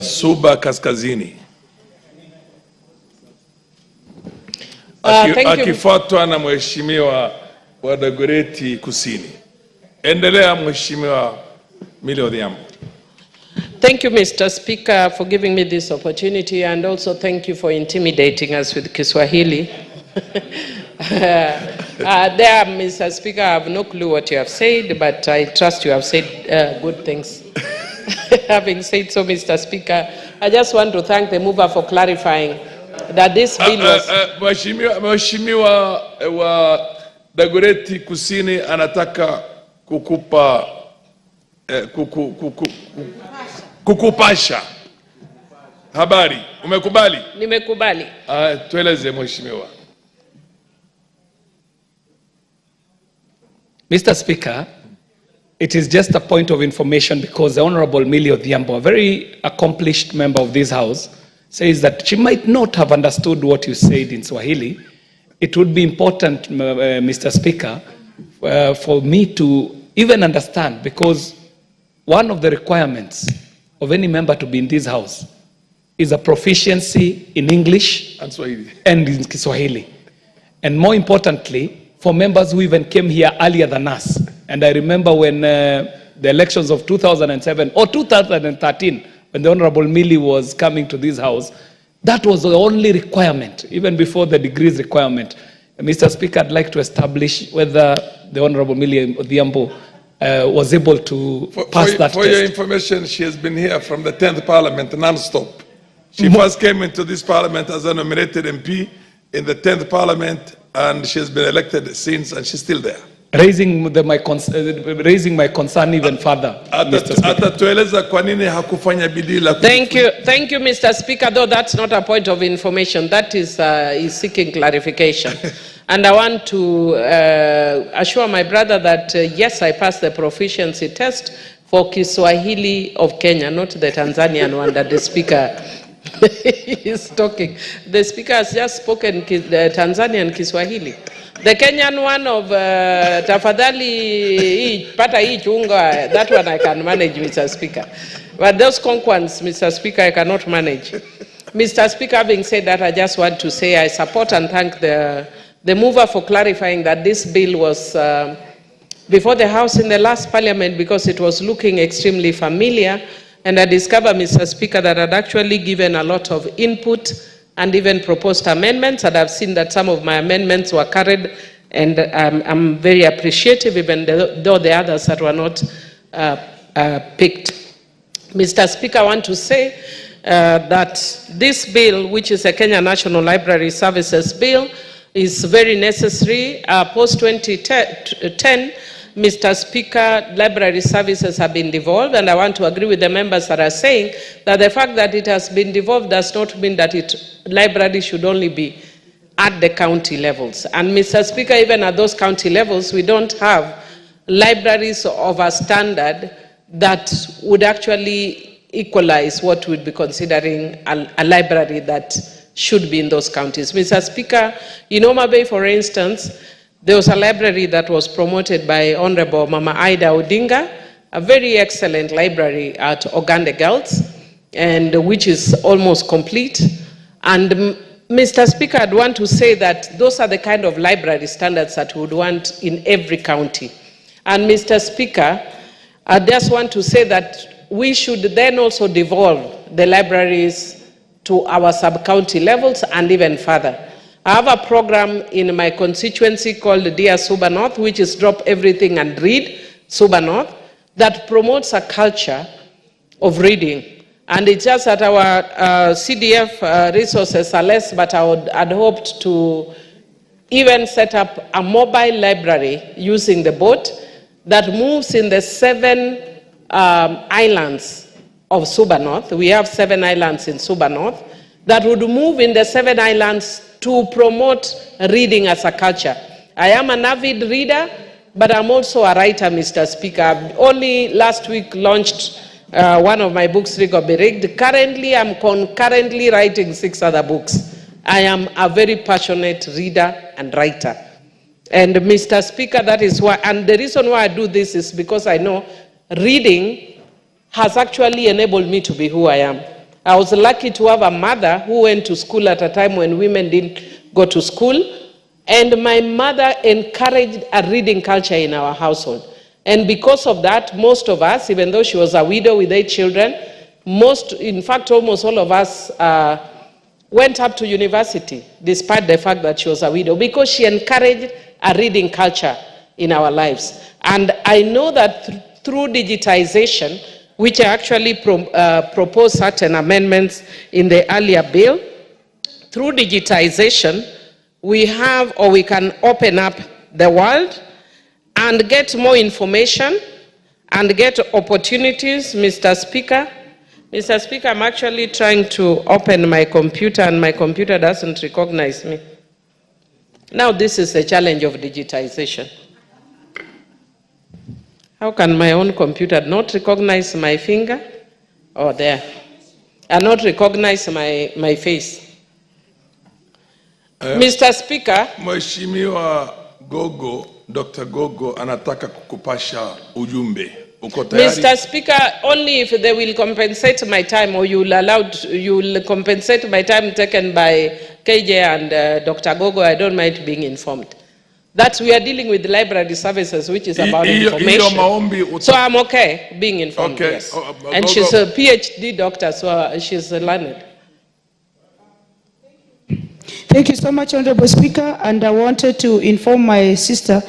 Suba Kaskazini. Akifuatwa na Mheshimiwa wa Dagoretti Kusini. Endelea Mheshimiwa Millie Odhiambo. Thank you, Mr. Speaker, for giving me this opportunity, and also thank you for intimidating us with Kiswahili. There, Mr. Speaker, I have no clue what you have said, but I trust you have said good things. Having said so, Mr. Speaker, I just want to thank the mover for clarifying that this bill was... Mheshimiwa wa Dagoretti Kusini anataka kukupa kukupasha habari. Umekubali? Nimekubali. Tueleze Mheshimiwa. Mr. Speaker, it is just a point of information because the Honorable Millie Odhiambo, a very accomplished member of this House, says that she might not have understood what you said in Swahili. It would be important, Mr. Speaker, for me to even understand, because one of the requirements of any member to be in this House is a proficiency in English and in Kiswahili. And more importantly, for members who even came here earlier than us. And I remember when the elections of 2007 or 2013, when the Honorable Millie was coming to this House, that was the only requirement, even before the degrees requirement. Mr. Speaker, I'd like to establish whether the Honorable Millie Odhiambo was able to pass that test. For your information, she has been here from the 10th Parliament non-stop. She first came into this Parliament as a nominated MP in the 10th Parliament, and she has been elected since, and she's still there. Raising my concern even further, Mr. Speaker. Thank you, Mr. Speaker, though that's not a point of information. That is seeking clarification. And I want to assure my brother that, yes, I passed the proficiency test for Kiswahili of Kenya, not the Tanzanian one that the Speaker is talking. The Speaker has just spoken the Tanzanian Kiswahili. The Kenyan one of Tafadhali Pata Chunga, that one I can manage, Mr. Speaker. But those conk ones, Mr. Speaker, I cannot manage. Mr. Speaker, having said that, I just want to say I support and thank the mover for clarifying that this bill was before the House in the last Parliament because it was looking extremely familiar. And I discovered, Mr. Speaker, that I'd actually given a lot of input and even proposed amendments, and I've seen that some of my amendments were carried, and I'm very appreciative, even though the others that were not picked. Mr. Speaker, I want to say that this bill, which is a Kenya National Library Services Bill, is very necessary. Post-2010, Mr. Speaker, library services have been devolved, and I want to agree with the members that are saying that the fact that it has been devolved does not mean that library should only be at the county levels. And Mr. Speaker, even at those county levels, we don't have libraries of a standard that would actually equalize what we'd be considering a library that should be in those counties. Mr. Speaker, in Homa Bay, for instance, there was a library that was promoted by Honorable Mama Ida Odinga, a very excellent library at Ogande Girls, and which is almost complete. And Mr. Speaker, I'd want to say that those are the kind of library standards that we would want in every county. And Mr. Speaker, I just want to say that we should then also devolve the libraries to our sub-county levels and even further. I have a program in my constituency called Dear Suba North, which is Drop Everything and Read Suba North, that promotes a culture of reading. And it's just that our CDF resources are less, but I'd hoped to even set up a mobile library using the boat that moves in the 7 islands of Suba North. We have 7 islands in Suba North that would move in the 7 islands to promote reading as a culture. I am an avid reader, but I'm also a writer, Mr. Speaker. I've only last week launched one of my books, Rigo Berigged. Currently, I'm concurrently writing 6 other books. I am a very passionate reader and writer. And Mr. Speaker, that is why, and the reason why I do this is because I know reading has actually enabled me to be who I am. I was lucky to have a mother who went to school at a time when women didn't go to school. And my mother encouraged a reading culture in our household. And because of that, most of us, even though she was a widow with 8 children, in fact, almost all of us went up to university, despite the fact that she was a widow, because she encouraged a reading culture in our lives. And I know that through digitization, which I actually proposed certain amendments in the earlier bill, through digitization, we have, or we can open up the world and get more information and get opportunities. Mr. Speaker, I'm actually trying to open my computer and my computer doesn't recognize me. Now this is the challenge of digitization. How can my own computer not recognize my finger? Oh, there. And not recognize my face. Mr. Speaker. Mheshimiwa Gogo, Dr. Gogo, anataka kukupasha ujumbe. Uko tayari? Mr. Speaker, only if they will compensate my time, or you'll compensate my time taken by KJ and Dr. Gogo, I don't mind being informed. That we are dealing with library services, which is about information. So I'm okay being informed, okay. Yes. And she's a PhD doctor, so she's learned. Thank you so much, Honorable Speaker, and I wanted to inform my sister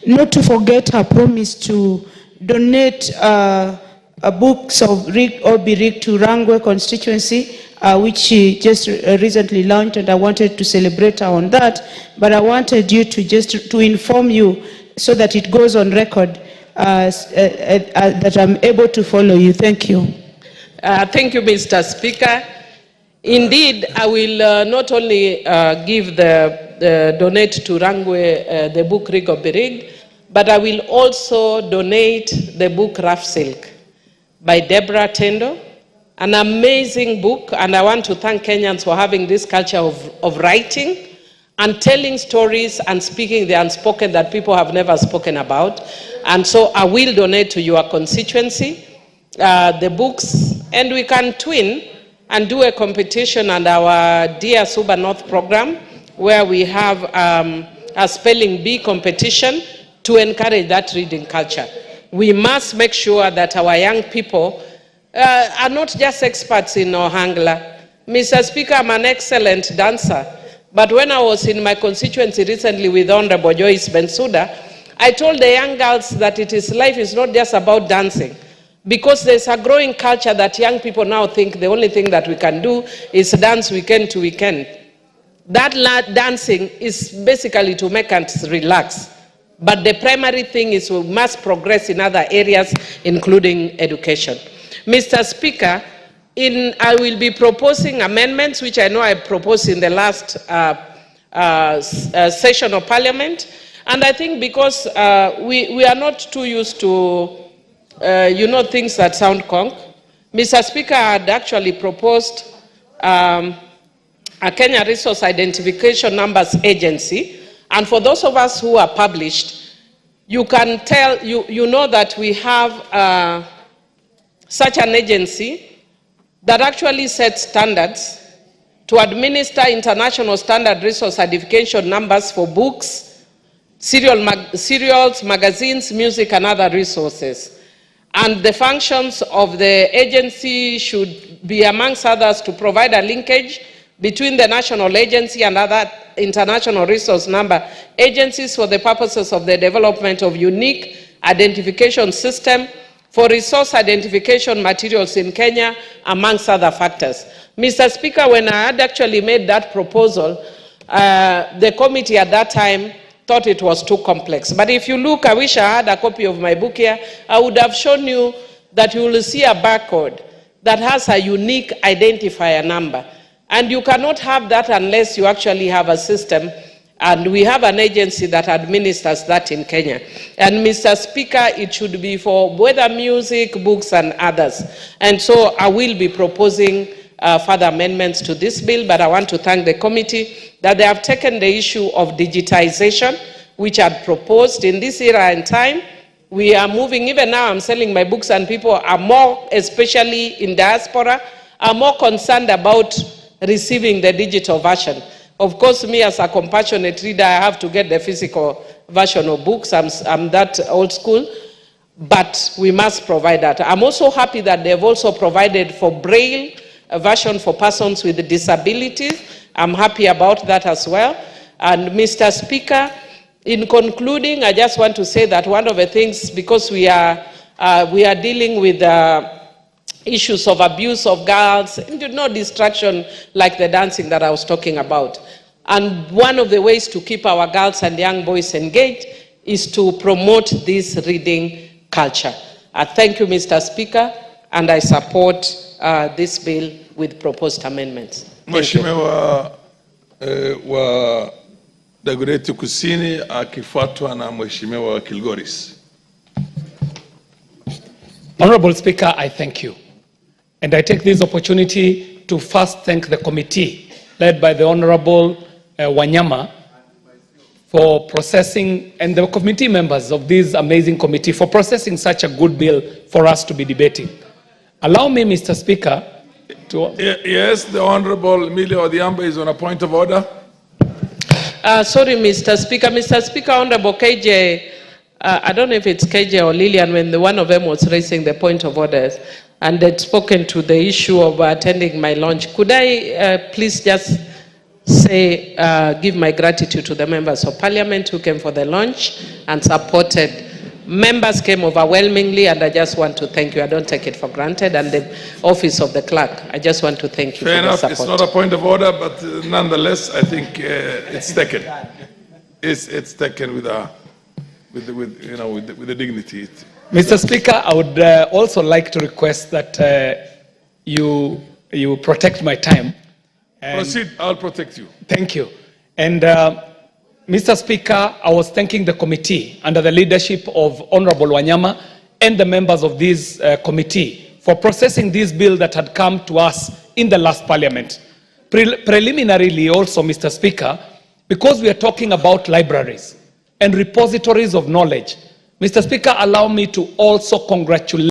not to forget her promise to donate books of Obi Rig to Rangwe constituency, which she just recently launched, and I wanted to celebrate her on that. But I wanted you to just to inform you so that it goes on record that I'm able to follow you. Thank you. Thank you, Mr. Speaker. Indeed, I will not only give the donate to Rangwe the book Rig of Birig, but I will also donate the book Rough Silk by Deborah Tendo, an amazing book, and I want to thank Kenyans for having this culture of writing and telling stories and speaking the unspoken that people have never spoken about. And so I will donate to your constituency the books, and we can twin and do a competition and our Dear Suba North program, where we have a spelling bee competition to encourage that reading culture. We must make sure that our young people are not just experts in Ohangla. Mr. Speaker, I'm an excellent dancer, but when I was in my constituency recently with Honorable Joyce Bensouda, I told the young girls that life is not just about dancing. Because there's a growing culture that young people now think the only thing that we can do is dance weekend to weekend. That dancing is basically to make us relax. But the primary thing is we must progress in other areas, including education. Mr. Speaker, I will be proposing amendments, which I know I proposed in the last session of Parliament. And I think because we are not too used to things that sound conk. Mr. Speaker, I had actually proposed a Kenya Resource Identification Numbers Agency. And for those of us who are published, you can tell, you know that we have such an agency that actually sets standards to administer international standard resource identification numbers for books, serials, magazines, music, and other resources. And the functions of the agency should be, amongst others, to provide a linkage between the national agency and other international resource number agencies for the purposes of the development of unique identification system for resource identification materials in Kenya, amongst other factors. Mr. Speaker, when I had actually made that proposal, the committee at that time thought it was too complex. But if you look, I wish I had a copy of my book here, I would have shown you that you will see a barcode that has a unique identifier number. And you cannot have that unless you actually have a system, and we have an agency that administers that in Kenya. And Mr. Speaker, it should be for whether music, books, and others. And so I will be proposing further amendments to this bill, but I want to thank the committee that they have taken the issue of digitization, which I had proposed in this era and time. We are moving, even now I'm selling my books and people are more, especially in diaspora, are more concerned about receiving the digital version. Of course, me as a compassionate reader, I have to get the physical version of books. I'm that old school, but we must provide that. I'm also happy that they've also provided for Braille, a version for persons with disabilities. I'm happy about that as well. And Mr. Speaker, in concluding, I just want to say that one of the things, because we are dealing with issues of abuse of girls, no distraction like the dancing that I was talking about. And one of the ways to keep our girls and young boys engaged is to promote this reading culture. Thank you, Mr. Speaker, and I support this bill with proposed amendments. Mheshimiwa wa Dagoretti Kusini akifuatwa na Mheshimiwa Kilgoris. Honorable Speaker, I thank you. And I take this opportunity to first thank the committee led by the Honorable Wanyama for processing, and the committee members of this amazing committee for processing such a good bill for us to be debating. Allow me, Mr. Speaker, to... Yes, the Honorable Millie Odhiambo is on a point of order. Sorry, Mr. Speaker. Mr. Speaker, Honorable KJ, I don't know if it's KJ or Lillian, when one of them was raising the point of orders and had spoken to the issue of attending my lunch. Could I please just say, give my gratitude to the members of parliament who came for the lunch and supported. Members came overwhelmingly, and I just want to thank you. I don't take it for granted. And the office of the clerk, I just want to thank you. Fair for enough. the support. It's not a point of order, but nonetheless, I think it's taken. It's taken with the dignity. Mr. Speaker, I would also like to request that you protect my time. Proceed, I'll protect you. Thank you. And Mr. Speaker, I was thanking the committee under the leadership of Honorable Wanyama and the members of this committee for processing this bill that had come to us in the last parliament. Preliminarily also, Mr. Speaker, because we are talking about libraries and repositories of knowledge, Mr. Speaker, allow me to also congratulate